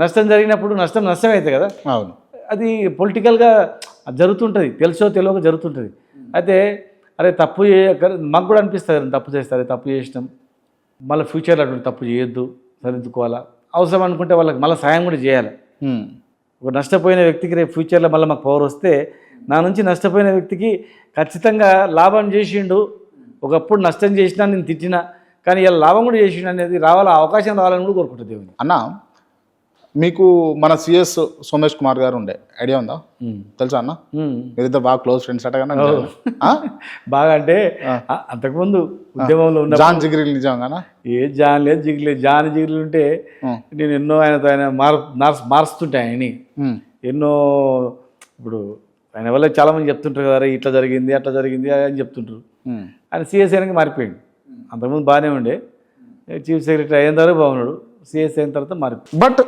నష్టం జరిగినప్పుడు నష్టమే అవుతుంది కదా. అవును. అది పొలిటికల్గా జరుగుతుంటుంది, తెలుసో తెలియక జరుగుతుంటుంది. అయితే అరే తప్పు మాకు కూడా అనిపిస్తుంది, తప్పు చేస్తారు, తప్పు చేసినాం, మళ్ళీ ఫ్యూచర్లో అటువంటి తప్పు చేయొద్దు, సరిదిద్దుకోవాలా, అవసరం అనుకుంటే వాళ్ళకి మళ్ళీ సాయం కూడా చేయాలి. ఒక నష్టపోయిన వ్యక్తికి రేపు ఫ్యూచర్లో మళ్ళీ మాకు పవర్ వస్తే నా నుంచి నష్టపోయిన వ్యక్తికి ఖచ్చితంగా లాభం చేసిండు, ఒకప్పుడు నష్టం చేసినా నేను తిట్టినా కానీ ఇలా లాభం కూడా చేసిండు అనేది రావాలా, అవకాశం రావాలని కూడా కోరుకుంటుంది దేవుని. అన్న మీకు మన సిఎస్ సోమేష్ కుమార్ గారు ఉండే ఐడియా ఉందా? తెలుసా అన్న? మీరిద్దరు బాగా క్లోజ్ ఫ్రెండ్స్ అట కదా? బాగా అంటే అంతకుముందు ఉద్యమంలో ఉన్న జాన్ జిగిరి నిజంగానా? ఏ జాన్ లేదు జిగిరి లేదు. జాన్ జిగిరి ఉంటే నేను ఎన్నో ఆయన మారుస్తుంటే ఆయన్ని ఎన్నో. ఇప్పుడు ఆయన వల్ల చాలామంది చెప్తుంటారు కదా, ఇట్లా జరిగింది అట్లా జరిగింది అని చెప్తుంటారు. ఆయన సిఎస్ అయినాక మారిపోయింది. అంతకుముందు బాగానే ఉండే, చీఫ్ సెక్రటరీ అయిన తర్వాత బాగున్నాడు, సిఎస్ అయిన తర్వాత మారిపోయింది. బట్